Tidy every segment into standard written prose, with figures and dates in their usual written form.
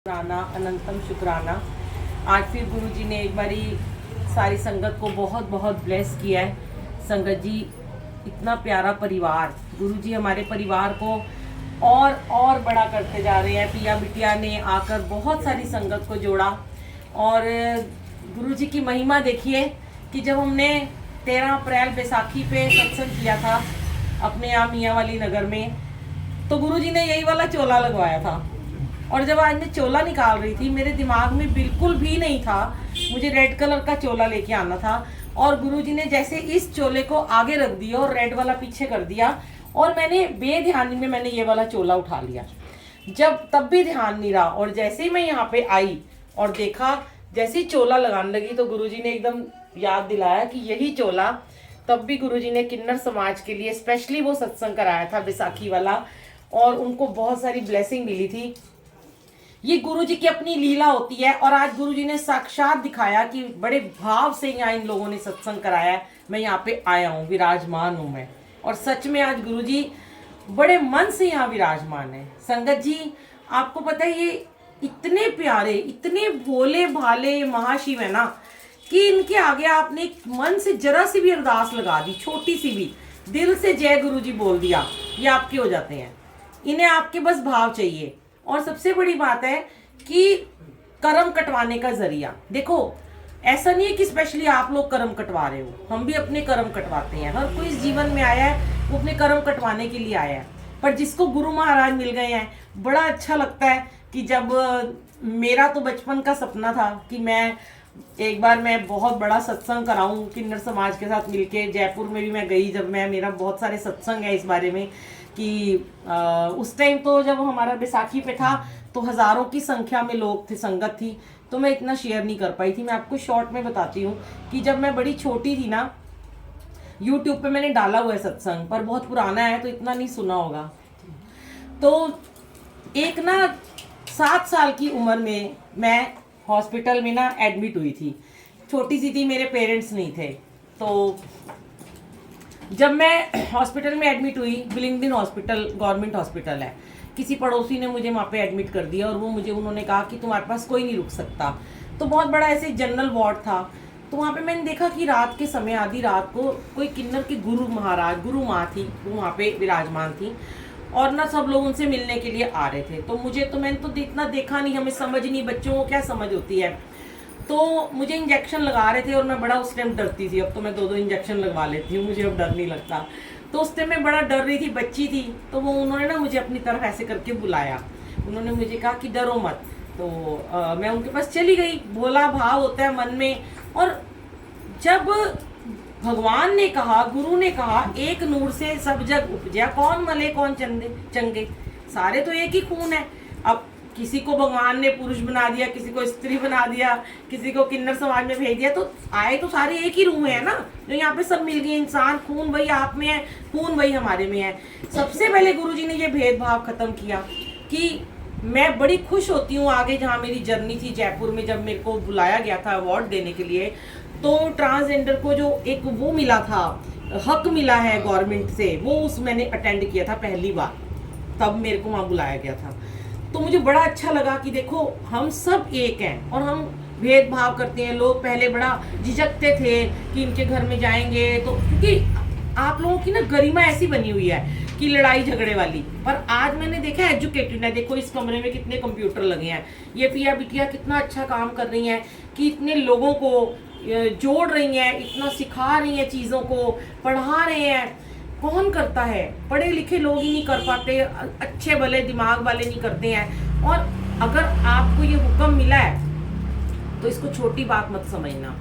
शुक्राना अनंतम शुक्राना। आज फिर गुरुजी ने एक बारी सारी संगत को बहुत बहुत ब्लेस किया है। संगत जी, इतना प्यारा परिवार, गुरुजी हमारे परिवार को और बड़ा करते जा रहे हैं। पिया बिटिया ने आकर बहुत सारी संगत को जोड़ा और गुरुजी की महिमा देखिए कि जब हमने 13 अप्रैल बैसाखी पे सत्संग किया था अपने यहाँ मियाँ वाली नगर में, तो गुरुजी ने यही वाला चोला लगवाया था। और जब आज मैं चोला निकाल रही थी, मेरे दिमाग में बिल्कुल भी नहीं था मुझे रेड कलर का चोला लेके आना था। और गुरुजी ने जैसे इस चोले को आगे रख दिया और रेड वाला पीछे कर दिया, और मैंने बेध्यानी में मैंने ये वाला चोला उठा लिया। जब तब भी ध्यान नहीं रहा, और जैसे ही मैं यहाँ पे आई और देखा, जैसे ही चोला लगाने लगी तो गुरुजी ने एकदम याद दिलाया कि यही चोला तब भी गुरुजी ने किन्नर समाज के लिए स्पेशली वो सत्संग कराया था बैसाखी वाला, और उनको बहुत सारी ब्लेसिंग मिली थी। ये गुरुजी की अपनी लीला होती है। और आज गुरुजी ने साक्षात दिखाया कि बड़े भाव से यहाँ इन लोगों ने सत्संग कराया है। मैं यहाँ पे आया हूँ, विराजमान हूँ मैं, और सच में आज गुरुजी बड़े मन से यहाँ विराजमान है। संगत जी, आपको पता है ये इतने प्यारे, इतने भोले भाले महाशिव है ना कि इनके आगे आपने मन से जरा सी भी अरदास लगा दी, छोटी सी भी, दिल से जय गुरुजी बोल दिया, ये आपके हो जाते हैं। इन्हें आपके बस भाव चाहिए। और सबसे बड़ी बात है कि कर्म कटवाने का जरिया, देखो ऐसा नहीं है कि स्पेशली आप लोग कर्म कटवा रहे हो, हम भी अपने कर्म कटवाते हैं। हर कोई इस जीवन में आया है वो अपने कर्म कटवाने के लिए आया है। पर जिसको गुरु महाराज मिल गए हैं, बड़ा अच्छा लगता है कि जब मेरा तो बचपन का सपना था कि मैं एक बार मैं बहुत बड़ा सत्संग कराऊं किन्नर समाज के साथ मिलके। जयपुर में भी मैं गई, जब मेरा बहुत सारे सत्संग है इस बारे में कि उस टाइम तो जब हमारा बैसाखी पे था तो हज़ारों की संख्या में लोग थे, संगत थी, तो मैं इतना शेयर नहीं कर पाई थी। मैं आपको शॉर्ट में बताती हूँ कि जब मैं बड़ी छोटी थी ना, यूट्यूब पे मैंने डाला हुआ है सत्संग, पर बहुत पुराना है तो इतना नहीं सुना होगा। तो एक ना 7 साल की उम्र में मैं हॉस्पिटल में ना एडमिट हुई थी। छोटी सी थी, मेरे पेरेंट्स नहीं थे। तो जब मैं हॉस्पिटल में एडमिट हुई, बिलिंगडन हॉस्पिटल गवर्नमेंट हॉस्पिटल है, किसी पड़ोसी ने मुझे वहाँ पे एडमिट कर दिया और उन्होंने कहा कि तुम्हारे पास कोई नहीं रुक सकता। तो बहुत बड़ा ऐसे जनरल वार्ड था। तो वहाँ पे मैंने देखा कि रात के समय, आधी रात को, कोई किन्नर के गुरु महाराज, गुरु माँ थी, वो वहाँ पे विराजमान थी, और ना सब लोग उनसे मिलने के लिए आ रहे थे। तो मैंने तो इतना देखा नहीं, हमें समझ नहीं, बच्चों को क्या समझ होती है। तो मुझे इंजेक्शन लगा रहे थे और मैं बड़ा उस टाइम डरती थी। अब तो मैं 2-2 इंजेक्शन लगवा लेती हूँ, मुझे अब डर नहीं लगता। तो उस टाइम मैं बड़ा डर रही थी, बच्ची थी। तो उन्होंने ना मुझे अपनी तरफ ऐसे करके बुलाया, उन्होंने मुझे कहा कि डरो मत। तो मैं उनके पास चली गई। भोला भाव होता है मन में। और जब भगवान ने कहा, गुरु ने कहा, एक नूर से सब जग उपजा, कौन मले कौन चंगे, सारे तो एक ही खून है। अब किसी को भगवान ने पुरुष बना दिया, किसी को स्त्री बना दिया, किसी को किन्नर समाज में भेज दिया, तो आए तो सारे एक ही रूह है ना, जो यहाँ पे सब मिल गए इंसान। खून वही आप में है, खून वही हमारे में है। सबसे पहले गुरुजी ने ये भेदभाव खत्म किया कि मैं बड़ी खुश होती हूँ। आगे जहाँ मेरी जर्नी थी जयपुर में, जब मेरे को बुलाया गया था अवार्ड देने के लिए, तो ट्रांसजेंडर को जो एक वो मिला था, हक मिला है गवर्नमेंट से, वो मैंने अटेंड किया था पहली बार, तब मेरे को वहाँ बुलाया गया था। तो मुझे बड़ा अच्छा लगा कि देखो हम सब एक हैं और हम भेदभाव करते हैं। लोग पहले बड़ा झिझकते थे कि इनके घर में जाएंगे तो, क्योंकि आप लोगों की ना गरिमा ऐसी बनी हुई है कि लड़ाई झगड़े वाली। पर आज मैंने देखा एजुकेटेड है, देखो इस कमरे में कितने कंप्यूटर लगे हैं, ये पिया बिटिया कितना अच्छा काम कर रही हैं कि इतने लोगों को जोड़ रही हैं, इतना सिखा रही हैं, चीज़ों को पढ़ा रहे हैं। कौन करता है? पढ़े लिखे लोग ही नहीं कर पाते, अच्छे भले दिमाग वाले नहीं करते हैं। और अगर आपको ये हुक्म मिला है तो इसको छोटी बात मत समझना।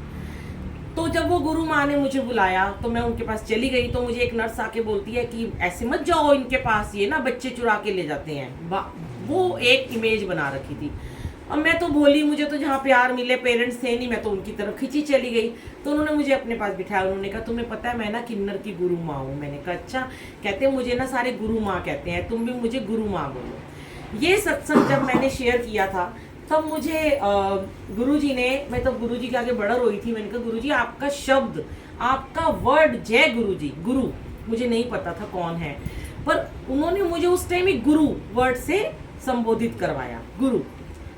तो जब वो गुरु माँ ने मुझे बुलाया तो मैं उनके पास चली गई। तो मुझे एक नर्स आके बोलती है कि ऐसे मत जाओ इनके पास, ये ना बच्चे चुरा के ले जाते हैं। वो एक इमेज बना रखी थी। अब मैं तो बोली, मुझे तो जहाँ प्यार मिले, पेरेंट्स थे नहीं, मैं तो उनकी तरफ खिंची चली गई। तो उन्होंने मुझे अपने पास बिठाया, उन्होंने कहा तुम्हें पता है मैं ना किन्नर की गुरु माँ हूँ। मैंने कहा अच्छा। कहते मुझे ना सारे गुरु माँ कहते हैं, तुम भी मुझे गुरु माँ बोलो। ये सत्संग जब मैंने शेयर किया था तब मुझे गुरुजी ने, मैं तब गुरुजी के आगे बड़ा रोई थी। मैंने कहा गुरुजी आपका शब्द, आपका वर्ड, जय गुरुजी, गुरु मुझे नहीं पता था कौन है, पर उन्होंने मुझे उस टाइम ही गुरु वर्ड से संबोधित करवाया, गुरु।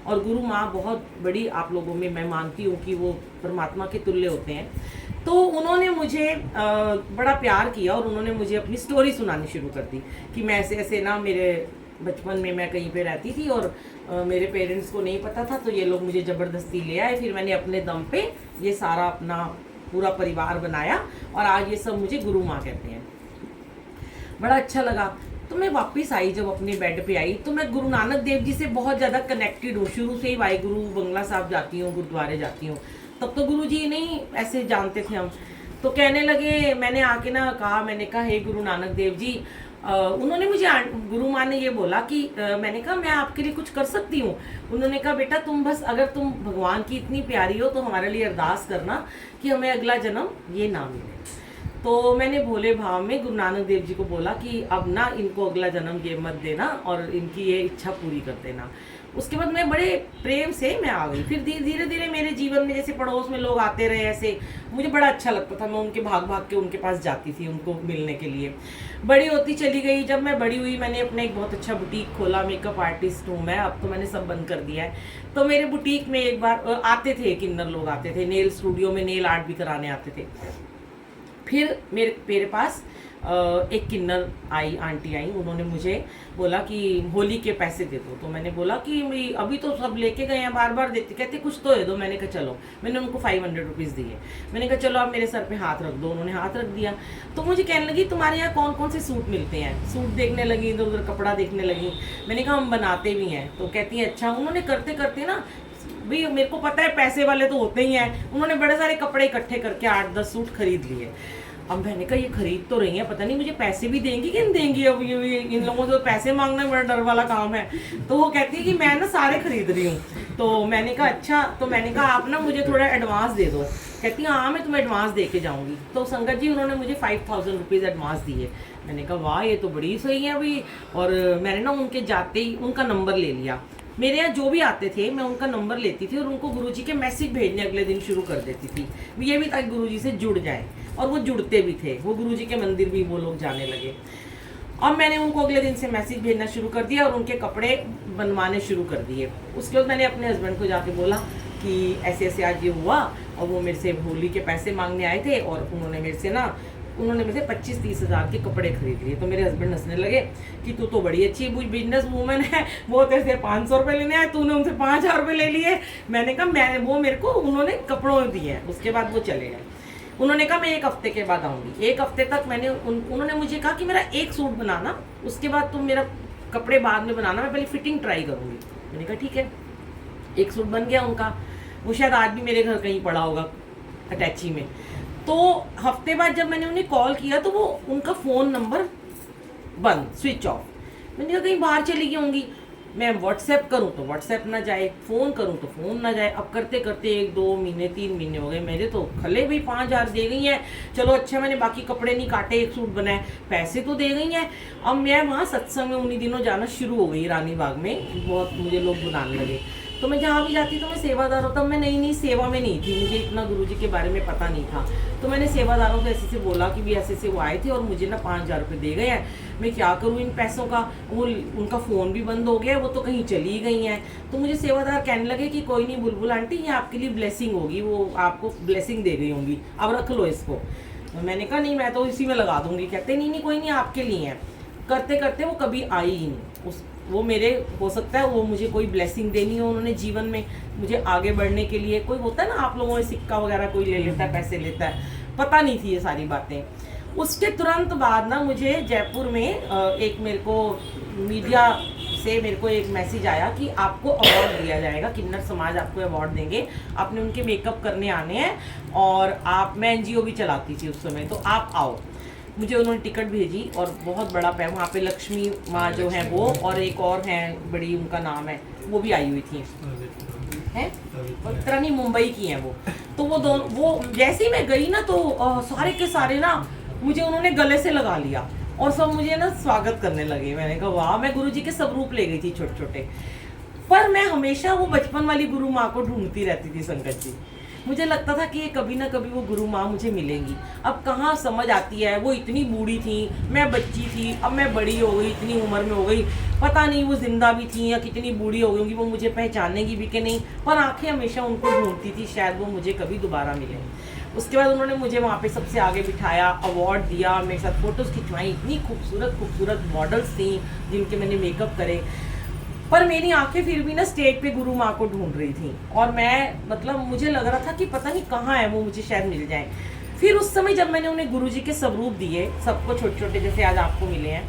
और गुरु माँ बहुत बड़ी आप लोगों में मैं मानती हूँ कि वो परमात्मा के तुल्य होते हैं। तो उन्होंने मुझे बड़ा प्यार किया और उन्होंने मुझे अपनी स्टोरी सुनानी शुरू कर दी कि मैं ऐसे ऐसे ना, मेरे बचपन में मैं कहीं पे रहती थी और मेरे पेरेंट्स को नहीं पता था, तो ये लोग मुझे ज़बरदस्ती ले आए, फिर मैंने अपने दम पे ये सारा अपना पूरा परिवार बनाया और आज ये सब मुझे गुरु माँ कहते हैं। बड़ा अच्छा लगा। तो मैं वापस आई, जब अपने बेड पे आई तो मैं गुरु नानक देव जी से बहुत ज़्यादा कनेक्टेड हूँ। शुरू से ही वाहिगुरु बंगला साहब जाती हूँ, गुरुद्वारे जाती हूँ। तब तो गुरु जी नहीं ऐसे जानते थे हम। तो कहने लगे, मैंने आके ना कहा, मैंने कहा हे गुरु नानक देव जी, उन्होंने मुझे गुरु माँ ने ये बोला कि मैंने कहा मैं आपके लिए कुछ कर सकती हूँ। उन्होंने कहा बेटा तुम बस, अगर तुम भगवान की इतनी प्यारी हो तो हमारे लिए अरदास करना कि हमें अगला जन्म ये ना मिले। तो मैंने भोले भाव में गुरु नानक देव जी को बोला कि अब ना इनको अगला जन्म ये मत देना और इनकी ये इच्छा पूरी कर देना। उसके बाद मैं बड़े प्रेम से मैं आ गई। फिर धीरे धीरे मेरे जीवन में जैसे पड़ोस में लोग आते रहे, ऐसे मुझे बड़ा अच्छा लगता था। मैं उनके भाग भाग के उनके पास जाती थी उनको मिलने के लिए। बड़ी होती चली गई। जब मैं बड़ी हुई मैंने अपना एक बहुत अच्छा बुटीक खोला। मेकअप आर्टिस्ट हूँ मैं, अब तो मैंने सब बंद कर दिया है। तो मेरे बुटीक में एक बार आते थे किन्नर लोग, आते थे नेल स्टूडियो में नेल आर्ट भी कराने आते थे। फिर मेरे पास एक किन्नर आई, आंटी आई, उन्होंने मुझे बोला कि होली के पैसे दे दो। तो मैंने बोला कि अभी तो सब लेके गए हैं, बार बार देते, कहते कुछ तो दे दो। मैंने कहा चलो, मैंने उनको 500 रुपीज़ दिए। मैंने कहा चलो आप मेरे सर पे हाथ रख दो। उन्होंने हाथ रख दिया। तो मुझे कहने लगी तुम्हारे यहाँ कौन कौन से सूट मिलते हैं। सूट देखने लगी, इधर उधर कपड़ा देखने लगी। मैंने कहा हम बनाते भी हैं। तो कहती है अच्छा। उन्होंने करते करते ना, भाई मेरे को पता है पैसे वाले तो होते ही हैं, उन्होंने बड़े सारे कपड़े इकट्ठे करके 8-10 सूट खरीद लिए। अब मैंने कहा ये खरीद तो रही है, पता नहीं मुझे पैसे भी देंगी कि नहीं देंगी। अब ये इन लोगों से पैसे मांगना बड़ा डर वाला काम है। तो वो कहती है कि मैं ना सारे खरीद रही हूँ। तो मैंने कहा अच्छा। तो मैंने कहा आप ना मुझे थोड़ा एडवांस दे दो। कहती है हाँ मैं तुम्हें एडवांस दे के जाऊँगी। तो संगत जी उन्होंने मुझे 5000 रुपीज़ एडवांस दिए। मैंने कहा वाह ये तो बड़ी सही है भाई। और मैंने ना उनके जाते ही उनका नंबर ले लिया। मेरे यहाँ जो भी आते थे मैं उनका नंबर लेती थी और उनको गुरुजी के मैसेज भेजने अगले दिन शुरू कर देती थी। ये भी ताकि गुरुजी से जुड़ जाए। और वो जुड़ते भी थे, वो गुरुजी के मंदिर भी वो लोग जाने लगे। अब मैंने उनको अगले दिन से मैसेज भेजना शुरू कर दिया और उनके कपड़े बनवाने शुरू कर दिए। उसके बाद मैंने अपने हस्बैंड को जाके बोला कि ऐसे ऐसे आज ये हुआ और वो मेरे से होली के पैसे मांगने आए थे और उन्होंने मेरे से 25-30 हज़ार के कपड़े खरीद लिए। तो मेरे हस्बैंड हंसने लगे कि तू तो बड़ी अच्छी बिजनेस वूमन है, वो तेरे से 500 रुपये लेने आए, तूने उनसे 5000 रुपये ले लिए। मैंने कहा वो मेरे को उन्होंने कपड़ों में दिए हैं। उसके बाद वो चले गए। उन्होंने कहा मैं 1 हफ्ते के बाद आऊँगी। 1 हफ्ते तक उन्होंने मुझे कहा कि मेरा एक सूट बनाना, उसके बाद तुम मेरा कपड़े बाद में बनाना, मैं पहले फिटिंग ट्राई करूँगी। मैंने कहा ठीक है। एक सूट बन गया उनका, वो शायद आज भी मेरे घर कहीं पड़ा होगा अटैची में। तो हफ्ते बाद जब मैंने उन्हें कॉल किया तो वो उनका फ़ोन नंबर बंद, स्विच ऑफ। मैंने कहा कहीं बाहर चली गई होंगी। मैं व्हाट्सएप करूं तो व्हाट्सएप ना जाए, फ़ोन करूं तो फ़ोन ना जाए। अब करते करते 1-2 महीने 3 महीने हो गए। मेरे तो खले भी 5000 दे गई हैं। चलो अच्छा मैंने बाकी कपड़े नहीं काटे, एक सूट बनाए, पैसे तो दे गई हैं। अब मैं वहाँ सत्संग में उन्हीं दिनों जाना शुरू हो गई, रानी बाग में बहुत मुझे लोग बुलाने लगे। तो मैं जहाँ भी जाती तो मैं सेवादार होता। मैं नई सेवा में नहीं थी, मुझे इतना गुरुजी के बारे में पता नहीं था। तो मैंने सेवादारों से ऐसे से बोला कि भी ऐसे वो आए थे और मुझे ना 5000 रुपये दे गए हैं, मैं क्या करूँ इन पैसों का। वो उनका फ़ोन भी बंद हो गया, वो तो कहीं चली गई हैं। तो मुझे सेवादार कहने लगे कि कोई नहीं बुलबुल आंटी, ये आपके लिए ब्लेसिंग होगी, वो आपको ब्लेसिंग दे गई होंगी, अब रख लो इसको। तो मैंने कहा नहीं मैं तो इसी में लगा दूँगी। कहते नहीं कोई नहीं आपके लिए है। करते करते वो कभी आई ही नहीं। वो मेरे, हो सकता है वो मुझे कोई ब्लेसिंग देनी हो उन्होंने जीवन में, मुझे आगे बढ़ने के लिए। कोई होता है ना आप लोगों में सिक्का वगैरह कोई ले लेता है, पैसे लेता है, पता नहीं थी ये सारी बातें। उसके तुरंत बाद ना मुझे जयपुर में एक मेरे को मीडिया से मेरे को एक मैसेज आया कि आपको अवार्ड दिया जाएगा, किन्नर समाज आपको अवार्ड देंगे, आपने उनके मेकअप करने आने हैं और मैं NGO भी चलाती थी उस समय, तो आप आओ। मुझे उन्होंने टिकट भेजी और बहुत बड़ा वहाँ पे लक्ष्मी माँ जो है वो और एक और हैं बड़ी, उनका नाम है, वो भी आई हुई थी हैं, पता नहीं मुंबई की हैं वो। तो वो जैसे ही मैं गई ना तो सारे के सारे ना मुझे उन्होंने गले से लगा लिया और सब मुझे ना स्वागत करने लगे। मैंने कहा वाह, मैं गुरुजी के सब रूप ले गई थी छोटे छोटे। पर मैं हमेशा वो बचपन वाली गुरु माँ को ढूंढती रहती थी संगत जी। मुझे लगता था कि ये कभी ना कभी वो गुरु माँ मुझे मिलेंगी। अब कहाँ समझ आती है, वो इतनी बूढ़ी थी, मैं बच्ची थी, अब मैं बड़ी हो गई, इतनी उम्र में हो गई, पता नहीं वो जिंदा भी थी या कितनी बूढ़ी हो गई होंगी, वो मुझे पहचानेगी भी कि नहीं, पर आंखें हमेशा उनको ढूंढती थी, शायद वो मुझे कभी दोबारा मिले। उसके बाद उन्होंने मुझे वहाँ पे सबसे आगे बिठाया, अवार्ड दिया, मेरे साथ फ़ोटोज़ खिंचवाई, इतनी खूबसूरत खूबसूरत मॉडल्स थी जिनके मैंने मेकअप करे, पर मेरी आंखें फिर भी ना स्टेज पे गुरु माँ को ढूंढ रही थी, और मैं मतलब मुझे लग रहा था कि पता नहीं कहाँ है वो, मुझे शायद मिल जाए। फिर उस समय जब मैंने उन्हें गुरुजी के स्वरूप दिए, सबको छोटे छोटे जैसे आज आपको मिले हैं,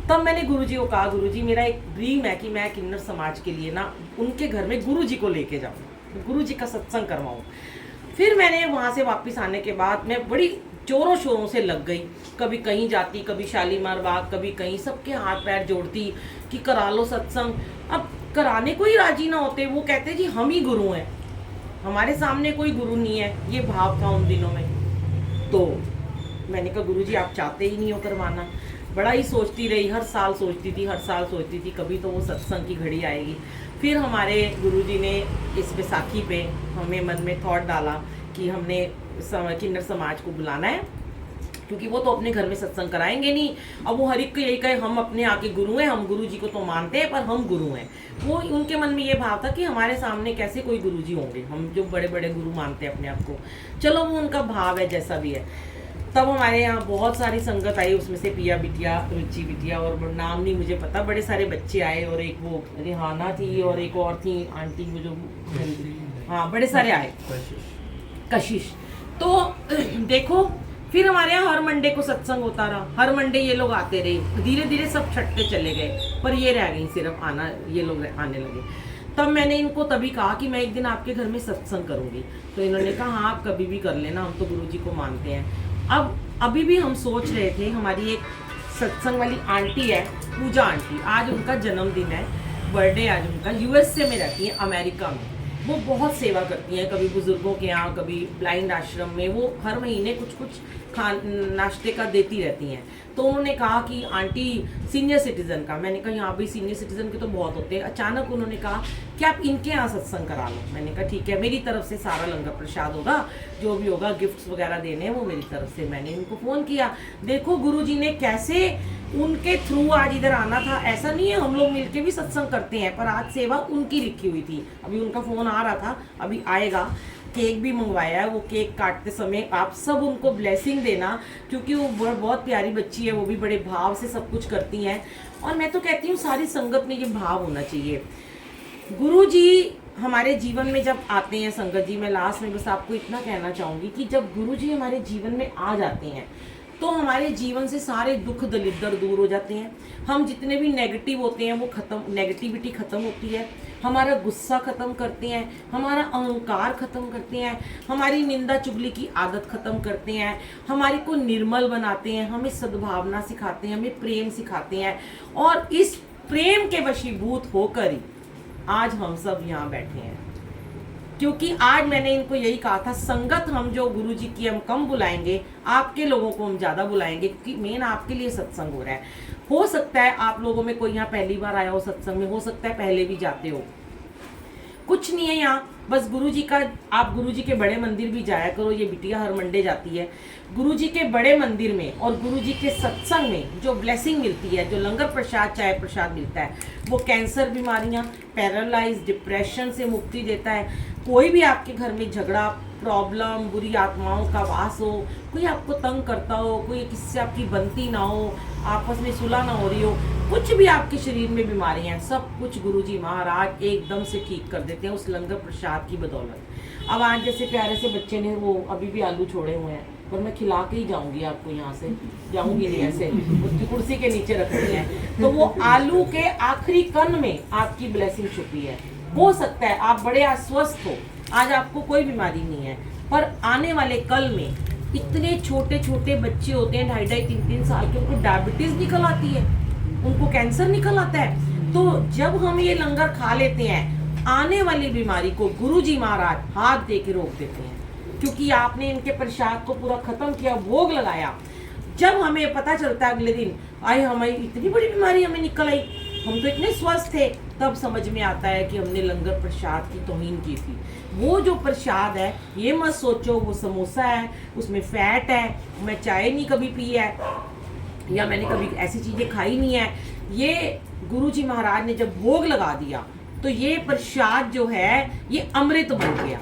तब मैंने गुरुजी को कहा, गुरुजी मेरा एक ड्रीम है कि मैं किन्नर समाज के लिए ना उनके घर में गुरुजी को लेके जाऊँ, गुरुजी का सत्संग करवाऊँ। फिर मैंने वहाँ से वापस आने के बाद मैं बड़ी जोरों शोरों से लग गई, कभी कहीं जाती, कभी शालीमार बाग, कभी कहीं, सबके हाथ पैर जोड़ती कि करा लो सत्संग। अब कराने को ही राजी ना होते, वो कहते जी हम ही गुरु हैं, हमारे सामने कोई गुरु नहीं है, ये भाव था उन दिनों में। तो मैंने कहा गुरुजी आप चाहते ही नहीं हो करवाना। बड़ा ही सोचती रही, हर साल सोचती थी, हर साल सोचती थी कभी तो वो सत्संग की घड़ी आएगी। फिर हमारे गुरुजी ने इस बैसाखी पे हमें मन में थॉट डाला कि हमने किन्नर समाज को बुलाना है, क्योंकि वो तो अपने घर में सत्संग कराएंगे नहीं। अब वो हर एक को यही कहे हम अपने आके गुरु हैं, हम गुरु जी को तो मानते हैं पर हम गुरु हैं। वो उनके मन में ये भाव था कि हमारे सामने कैसे कोई गुरु जी होंगे, हम जो बड़े बड़े गुरु मानते हैं अपने आप को। चलो वो उनका भाव है जैसा भी है। तब हमारे यहाँ बहुत सारी संगत आई, उसमें से पिया बिटिया, रुचि बिटिया, और नाम नहीं मुझे पता, बड़े सारे बच्चे आए, और एक वो रिहाना थी और एक और थी आंटी, वो जो, हाँ बड़े सारे आए, कशिश। तो देखो फिर हमारे यहाँ हर मंडे को सत्संग होता रहा, हर मंडे ये लोग आते रहे, धीरे धीरे सब छटते चले गए, पर ये रह गई सिर्फ आना, ये लोग आने लगे। तब मैंने इनको तभी कहा कि मैं एक दिन आपके घर में सत्संग करूंगी। तो इन्होंने कहा हाँ आप कभी भी कर लेना, हम तो गुरुजी को मानते हैं। अब अभी भी हम सोच रहे थे, हमारी एक सत्संग वाली आंटी है, पूजा आंटी, आज उनका जन्मदिन है, बर्थडे आज उनका, यूएसए में रहती है, अमेरिका में। वो बहुत सेवा करती हैं, कभी बुजुर्गों के यहाँ, कभी ब्लाइंड आश्रम में, वो हर महीने कुछ कुछ नाश्ते का देती रहती हैं। तो उन्होंने कहा कि आंटी सीनियर सिटीजन का, मैंने कहा यहाँ भी सीनियर सिटीजन के तो बहुत होते हैं। अचानक उन्होंने कहा कि आप इनके यहाँ सत्संग करा लो। मैंने कहा ठीक है, मेरी तरफ से सारा लंगर प्रसाद होगा, जो भी होगा गिफ्ट्स वगैरह देने हैं वो मेरी तरफ से। मैंने इनको फ़ोन किया, देखो गुरुजी ने कैसे उनके थ्रू आज इधर आना था, ऐसा नहीं है हम लोग मिलके भी सत्संग करते हैं, पर आज सेवा उनकी लिखी हुई थी। अभी उनका फ़ोन आ रहा था, अभी आएगा, केक भी मंगवाया है। वो केक काटते समय आप सब उनको ब्लेसिंग देना, क्योंकि वो बहुत प्यारी बच्ची है, वो भी बड़े भाव से सब कुछ करती हैं। और मैं तो कहती हूँ सारी संगत में ये भाव होना चाहिए। गुरु जी हमारे जीवन में जब आते हैं, संगत जी, मैं लास्ट में बस आपको इतना कहना चाहूँगी कि जब गुरु जी हमारे जीवन में आ जाते हैं तो हमारे जीवन से सारे दुख दलिद्दर दूर हो जाते हैं। हम जितने भी नेगेटिव होते हैं वो खत्म, नेगेटिविटी खत्म होती है, हमारा गुस्सा खत्म करते हैं, हमारा अहंकार खत्म करते हैं, हमारी निंदा चुगली की आदत खत्म करते हैं, हमारे को निर्मल बनाते हैं, हमें सद्भावना सिखाते हैं, हमें प्रेम सिखाते हैं। और इस प्रेम के वशीभूत होकर ही आज हम सब यहाँ बैठे हैं। क्योंकि आज मैंने इनको यही कहा था, संगत हम जो गुरु जी की हम कम बुलाएंगे, आपके लोगों को हम ज़्यादा बुलाएंगे, क्योंकि मेन आपके लिए सत्संग हो रहा है। हो सकता है आप लोगों में कोई यहाँ पहली बार आया हो सत्संग में, हो सकता है पहले भी जाते हो, कुछ नहीं है यहाँ, बस गुरुजी का, आप गुरुजी के बड़े मंदिर भी जाया करो। ये बिटिया हर मंडे जाती है गुरुजी के बड़े मंदिर में, और गुरुजी के सत्संग में जो ब्लेसिंग मिलती है, जो लंगर प्रसाद चाय प्रसाद मिलता है, वो कैंसर बीमारियाँ, पैरालाइज, डिप्रेशन से मुक्ति देता है। कोई भी आपके घर में झगड़ा, प्रॉब्लम, बुरी आत्माओं का वास हो, कोई आपको तंग करता हो, कोई किसी से आपकी बनती ना हो, आपस में सुलह ना हो रही हो, कुछ भी आपके शरीर में बीमारियां, सब कुछ गुरुजी महाराज एकदम से ठीक कर देते हैं उस लंगर प्रसाद की बदौलत। अब आज जैसे प्यारे से बच्चे ने वो अभी भी आलू छोड़े हुए हैं, पर मैं खिला के ही जाऊंगी आपको, यहाँ से जाऊंगी नहीं, ऐसे उसकी कुर्सी के नीचे रखनी है। तो वो आलू के आखिरी कण में आपकी ब्लेसिंग छुपी है। हो सकता है आप बड़े अस्वस्थ हो, आज आपको कोई बीमारी नहीं है, पर आने वाले कल में इतने छोटे छोटे बच्चे होते हैं, 2.5-3 साल के, उनको डायबिटीज निकल आती है, उनको कैंसर निकल आता है। तो जब हम ये लंगर खा लेते हैं, आने वाली बीमारी को गुरुजी महाराज हाथ दे के रोक देते हैं, क्योंकि आपने इनके प्रसाद को पूरा खत्म किया, भोग लगाया। जब हमें पता चलता है अगले दिन, आए हमें इतनी बड़ी बीमारी हमें निकल आई, हम तो इतने स्वस्थ थे, तब समझ में आता है कि हमने लंगर प्रसाद की तौहीन की थी। वो जो प्रसाद है, ये मत सोचो वो समोसा है, उसमें फैट है, मैं चाय नहीं कभी पी है या मैंने कभी ऐसी चीज़ें खाई नहीं है। ये गुरुजी महाराज ने जब भोग लगा दिया तो ये प्रसाद जो है ये अमृत बन गया।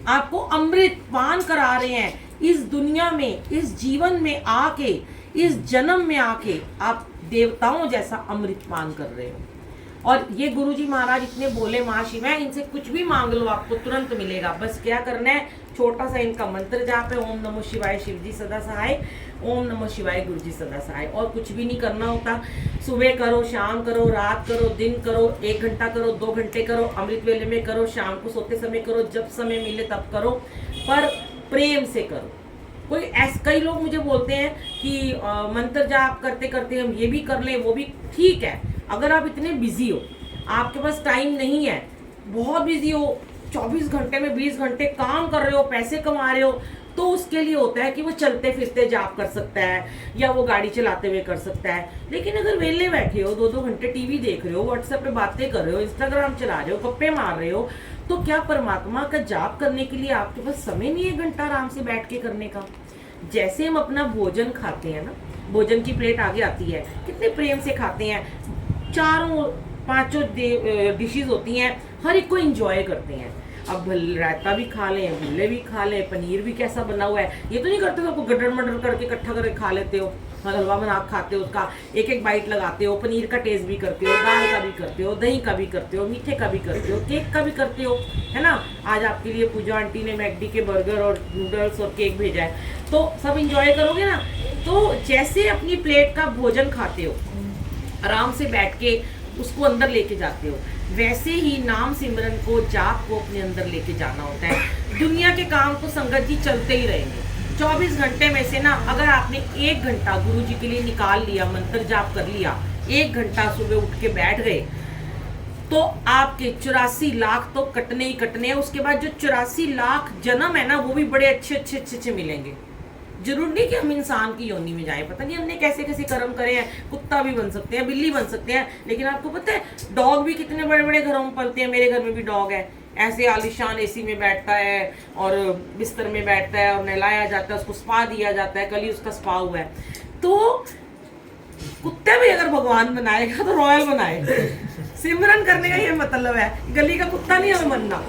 आपको अमृत पान करा रहे हैं। इस दुनिया में, इस जीवन में आके, इस जन्म में आके आप देवताओं जैसा अमृत पान कर रहे हो। और ये गुरुजी महाराज इतने बोले महाशिव हैं, इनसे कुछ भी मांग लो आपको तुरंत मिलेगा। बस क्या करना है, छोटा सा इनका मंत्र जाप है, ओम नमः शिवाय शिव जी सदा सहाय, ओम नमः शिवाय गुरु जी सदा सहाय। और कुछ भी नहीं करना होता। सुबह करो, शाम करो, रात करो, दिन करो, 1 घंटा करो, 2 घंटे करो, अमृत वेले में करो, शाम को सोते समय करो, जब समय मिले तब करो, पर प्रेम से करो। कई लोग मुझे बोलते हैं कि मंत्र जाप करते करते हम ये भी कर लें, वो भी ठीक है। अगर आप इतने बिजी हो, आपके पास टाइम नहीं है, बहुत बिजी हो, 24 घंटे में 20 घंटे काम कर रहे हो, पैसे कमा रहे हो, तो उसके लिए होता है कि वो चलते फिरते जाप कर सकता है या वो गाड़ी चलाते हुए कर सकता है। लेकिन अगर वेले बैठे हो, 2-2 घंटे टीवी देख रहे हो, व्हाट्सएप पे बातें कर रहे हो, इंस्टाग्राम चला रहे हो, गप्पे मार रहे हो, तो क्या परमात्मा का जाप करने के लिए आपके पास समय नहीं है 1 घंटा आराम से बैठ के करने का? जैसे हम अपना भोजन खाते हैं ना, भोजन की प्लेट आगे आती है, कितने प्रेम से खाते हैं, 4-5 डिशेज होती हैं, हर एक को एंजॉय करते हैं। अब रायता भी खा लें, भुल्ले भी खा लें, पनीर भी कैसा बना हुआ है, ये तो नहीं करते हो गडर मडर करके इकट्ठा करके खा लेते हो, हलवा बना खाते हो, उसका एक एक बाइट लगाते हो, पनीर का टेस्ट भी करते हो, दाल का भी करते हो, दही का भी करते हो, मीठे का भी करते हो, केक का भी करते हो, है ना। आज आपके लिए पूजा आंटी ने मैकडी के बर्गर और नूडल्स और केक भेजा है, तो सब इंजॉय करोगे ना। तो जैसे अपनी प्लेट का भोजन खाते हो, आराम से बैठ के उसको अंदर लेके जाते हो, वैसे ही नाम सिमरन को, जाप को अपने अंदर लेके जाना होता है। दुनिया के काम तो संगत जी चलते ही रहेंगे। 24 घंटे में से ना अगर आपने 1 घंटा गुरु जी के लिए निकाल लिया, मंत्र जाप कर लिया, 1 घंटा सुबह उठ के बैठ गए, तो आपके 84 लाख तो कटने ही कटने हैं। उसके बाद जो 84 लाख जन्म है ना, वो भी बड़े अच्छे मिलेंगे। जरूर नहीं कि हम इंसान की योनि में जाएं, पता नहीं हमने कैसे कैसे कर्म करे हैं। कुत्ता भी बन सकते हैं, बिल्ली बन सकते हैं, लेकिन आपको पता है डॉग भी कितने बड़े बड़े घरों में पलते हैं। मेरे घर में भी डॉग है, ऐसे आलिशान एसी में बैठता है और बिस्तर में बैठता है और नहलाया जाता है, उसको स्पा दिया जाता है, कल ही उसका स्पा हुआ है। तो कुत्ते भी अगर भगवान बनाएगा तो रॉयल बनाएगा। सिमरन करने का ये मतलब है, गली का कुत्ता नहीं हमें बनना।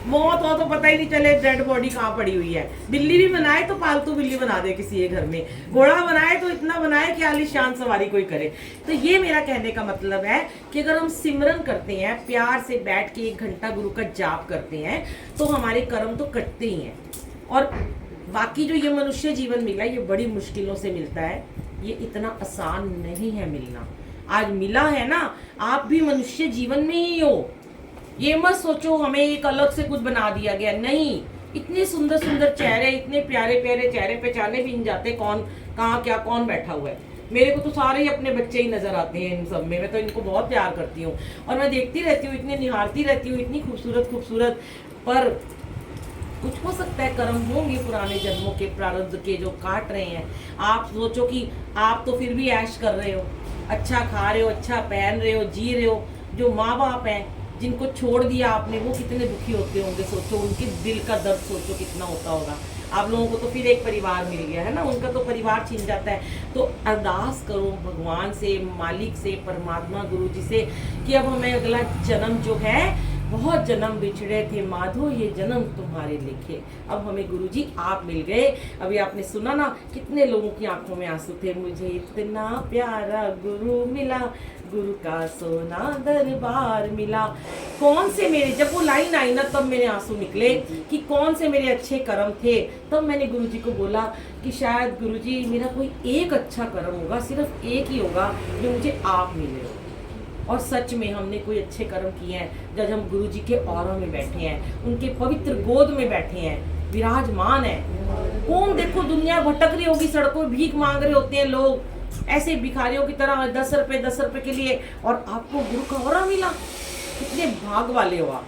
मौत हो तो पता ही नहीं चले डेड बॉडी कहाँ पड़ी हुई है। बिल्ली भी बनाए तो पालतू बिल्ली बना दे किसी एक घर में, घोड़ा बनाए तो इतना बनाए कि आलीशान सवारी कोई करे। तो ये मेरा कहने का मतलब है कि अगर हम सिमरन करते हैं, प्यार से बैठ के 1 घंटा गुरु का जाप करते हैं, तो हमारे कर्म तो कटते ही हैं। और बाकी जो ये मनुष्य जीवन मिला, ये बड़ी मुश्किलों से मिलता है, ये इतना आसान नहीं है मिलना। आज मिला है ना, आप भी मनुष्य जीवन में ही हो। ये मत सोचो हमें एक अलग से कुछ बना दिया गया, नहीं। इतने सुंदर सुंदर चेहरे, इतने प्यारे प्यारे चेहरे, पहचाने भी नहीं जाते कौन कहाँ क्या कौन बैठा हुआ है। मेरे को तो सारे ही अपने बच्चे ही नजर आते हैं इन सब में। मैं तो इनको बहुत प्यार करती हूँ और मैं देखती रहती हूँ, इतने निहारती रहती हूँ, इतनी खूबसूरत खूबसूरत। पर कुछ हो सकता है कर्म होंगे पुराने जन्मों के प्रारब्ध के जो काट रहे हैं। आप सोचो कि आप तो फिर भी ऐश कर रहे हो, अच्छा खा रहे हो, अच्छा पहन रहे हो, जी रहे हो। जो माँ बाप हैं जिनको छोड़ दिया आपने, वो कितने दुखी होते होंगे। सोचो उनके दिल का दर्द, सोचो कितना होता होगा। आप लोगों को तो फिर एक परिवार मिल गया है ना, उनका तो परिवार छीन जाता है। तो अरदास करो भगवान से, मालिक से, परमात्मा गुरु जी से कि अब हमें अगला जन्म जो है, बहुत जन्म बिछड़े थे माधो ये जन्म तुम्हारे लिखे, अब हमें गुरुजी आप मिल गए। अभी आपने सुना ना, कितने लोगों की आंखों में आंसू थे। मुझे इतना प्यारा गुरु मिला, गुरु का सोना दरबार मिला। कौन से मेरे, जब वो लाइन आई ना तब मेरे आंसू निकले कि कौन से मेरे अच्छे कर्म थे। तब मैंने गुरुजी को बोला कि शायद गुरुजी मेरा कोई एक अच्छा कर्म होगा, सिर्फ एक ही होगा जो मुझे आप मिले हो। और सच में हमने कोई अच्छे कर्म किए हैं जब हम गुरु जी के औरा में बैठे हैं, उनके पवित्र गोद में बैठे हैं, विराजमान है। कौन देखो दुनिया भटक रही होगी, सड़कों में भीख मांग रहे होते हैं लोग ऐसे भिखारियों की तरह 10 रुपए के लिए, और आपको गुरु का औरा मिला। कितने भाग वाले हो आप।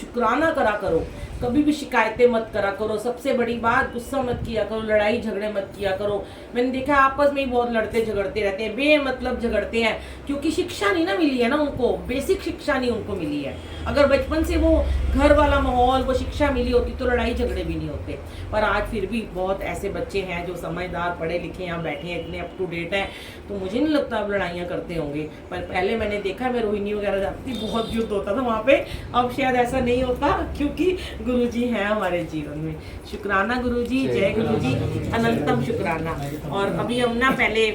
शुक्राना करा करो, कभी भी शिकायतें मत करा करो। सबसे बड़ी बात, गुस्सा मत किया करो, लड़ाई झगड़े मत किया करो। मैंने देखा आपस में ही बहुत लड़ते झगड़ते रहते हैं, बेमतलब झगड़ते हैं, क्योंकि शिक्षा नहीं ना मिली है ना उनको, बेसिक शिक्षा नहीं उनको मिली है। अगर बचपन से वो घर वाला माहौल, वो शिक्षा मिली होती तो लड़ाई झगड़े भी नहीं होते। पर आज फिर भी बहुत ऐसे बच्चे हैं जो समझदार, पढ़े लिखे, यहाँ बैठे हैं, इतने अप टू डेट हैं, तो मुझे नहीं लगता अब लड़ाइयाँ करते होंगे। पर पहले मैंने देखा, मैं रोहिणी वगैरह जाती थी, बहुत युद्ध होता था वहाँ पे। अब शायद ऐसा नहीं होता, क्योंकि गुरुजी हैं हमारे जीवन में। शुक्राना गुरुजी, जय गुरुजी, अनंतम शुक्राना। और अभी हम ना पहले